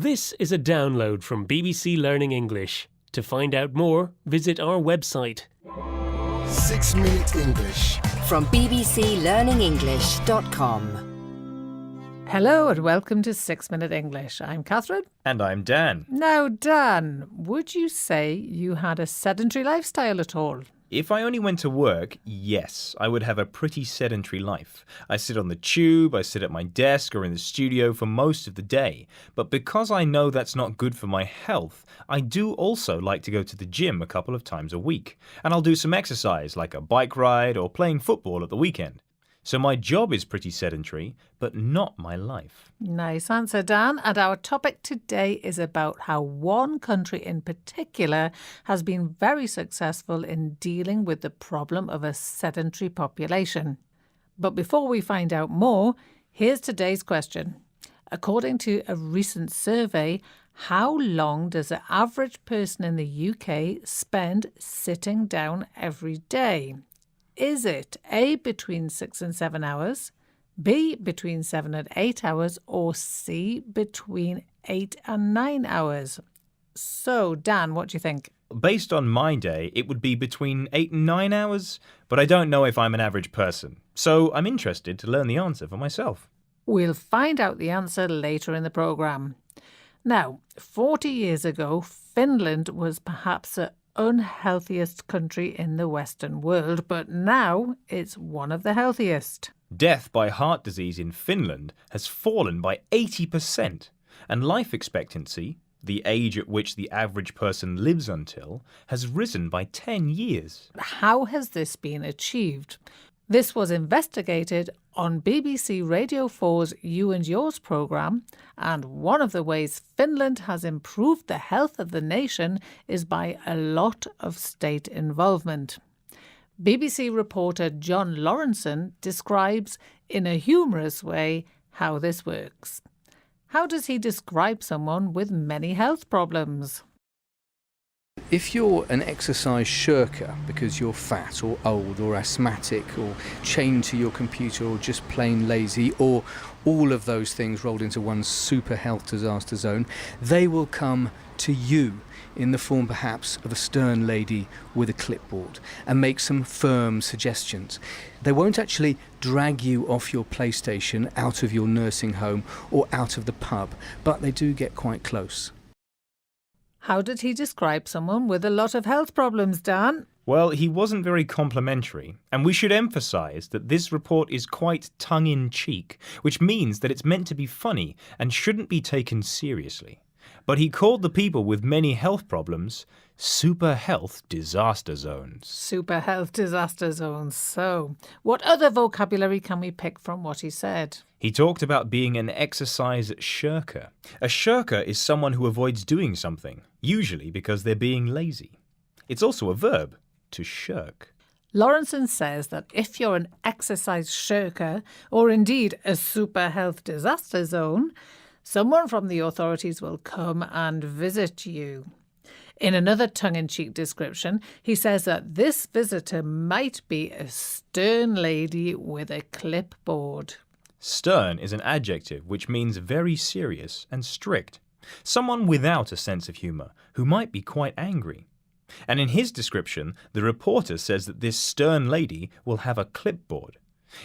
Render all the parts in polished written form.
This is a download from BBC Learning English. To find out more, visit our website. 6 Minute English. From bbclearningenglish.com. Hello and welcome to 6 Minute English. I'm Catherine. And I'm Dan. Now, Dan, would you say you had a sedentary lifestyle at all? If I only went to work, yes, I would have a pretty sedentary life. I sit on the tube, I sit at my desk or in the studio for most of the day. But because I know that's not good for my health, I do also like to go to the gym a couple of times a week. And I'll do some exercise like a bike ride or playing football at the weekend. So my job is pretty sedentary, but not my life. Nice answer, Dan. And our topic today is about how one country in particular has been very successful in dealing with the problem of a sedentary population. But before we find out more, here's today's question. According to a recent survey, how long does the average person in the UK spend sitting down every day? Is it A, between 6 and 7 hours, B, between 7 and 8 hours, or C, between 8 and 9 hours? So, Dan, what do you think? Based on my day, it would be between 8 and 9 hours, but I don't know if I'm an average person. So I'm interested to learn the answer for myself. We'll find out the answer later in the programme. Now, 40 years ago, Finland was perhaps the unhealthiest country in the Western world, but now it's one of the healthiest. Death by heart disease in Finland has fallen by 80%, and life expectancy, the age at which the average person lives until, has risen by 10 years. How has this been achieved? This was investigated on BBC Radio 4's You and Yours programme, and one of the ways Finland has improved the health of the nation is by a lot of state involvement. BBC reporter John Lawrenson describes in a humorous way how this works. How does he describe someone with many health problems? If you're an exercise shirker because you're fat or old or asthmatic or chained to your computer or just plain lazy or all of those things rolled into one super health disaster zone, they will come to you in the form perhaps of a stern lady with a clipboard and make some firm suggestions. They won't actually drag you off your PlayStation, out of your nursing home or out of the pub, but they do get quite close. How did he describe someone with a lot of health problems, Dan? Well, he wasn't very complimentary, and we should emphasise that this report is quite tongue-in-cheek, which means that it's meant to be funny and shouldn't be taken seriously. But he called the people with many health problems super health disaster zones. Super health disaster zones. So, what other vocabulary can we pick from what he said? He talked about being an exercise shirker. A shirker is someone who avoids doing something, usually because they're being lazy. It's also a verb, to shirk. Lawrenson says that if you're an exercise shirker, or indeed a super health disaster zone, someone from the authorities will come and visit you. In another tongue-in-cheek description, he says that this visitor might be a stern lady with a clipboard. Stern is an adjective which means very serious and strict. Someone without a sense of humour, who might be quite angry. And in his description, the reporter says that this stern lady will have a clipboard.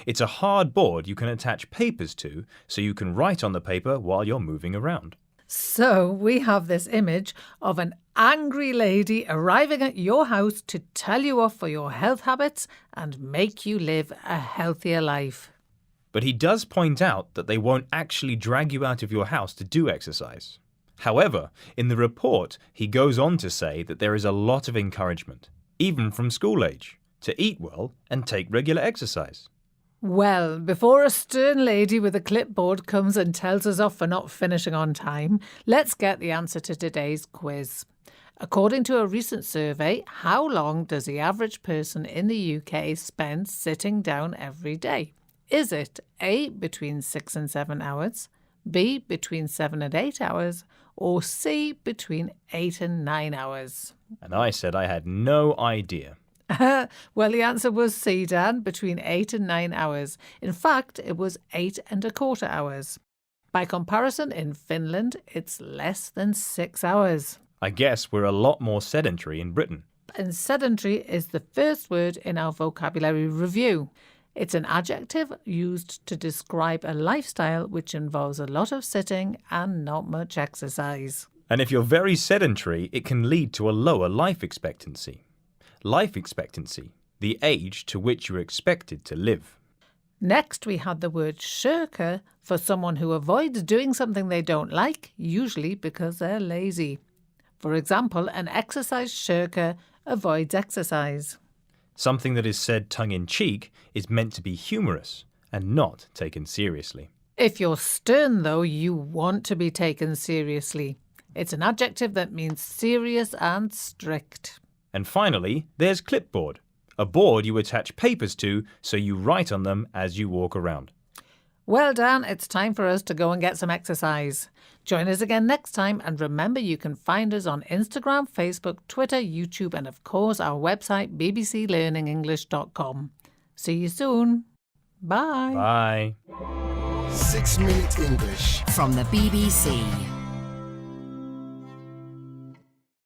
It's a hard board you can attach papers to, so you can write on the paper while you're moving around. So we have this image of an angry lady arriving at your house to tell you off for your health habits and make you live a healthier life. But he does point out that they won't actually drag you out of your house to do exercise. However, in the report, he goes on to say that there is a lot of encouragement, even from school age, to eat well and take regular exercise. Well, before a stern lady with a clipboard comes and tells us off for not finishing on time, let's get the answer to today's quiz. According to a recent survey, how long does the average person in the UK spend sitting down every day? Is it A, between 6 and 7 hours, B, between 7 and 8 hours, or C, between 8 and 9 hours? And I said I had no idea. Well, the answer was C, Dan, between 8 and 9 hours. In fact, it was 8 and a quarter hours. By comparison, in Finland, it's less than 6 hours. I guess we're a lot more sedentary in Britain. And sedentary is the first word in our vocabulary review. It's an adjective used to describe a lifestyle which involves a lot of sitting and not much exercise. And if you're very sedentary, it can lead to a lower life expectancy. Life expectancy, the age to which you're expected to live. Next, we had the word shirker for someone who avoids doing something they don't like, usually because they're lazy. For example, an exercise shirker avoids exercise. Something that is said tongue-in-cheek is meant to be humorous and not taken seriously. If you're stern, though, you want to be taken seriously. It's an adjective that means serious and strict. And finally, there's clipboard, a board you attach papers to so you write on them as you walk around. Well, Dan, it's time for us to go and get some exercise. Join us again next time, and remember you can find us on Instagram, Facebook, Twitter, YouTube, and of course our website bbclearningenglish.com. See you soon. Bye. Bye. 6 Minute English. From the BBC.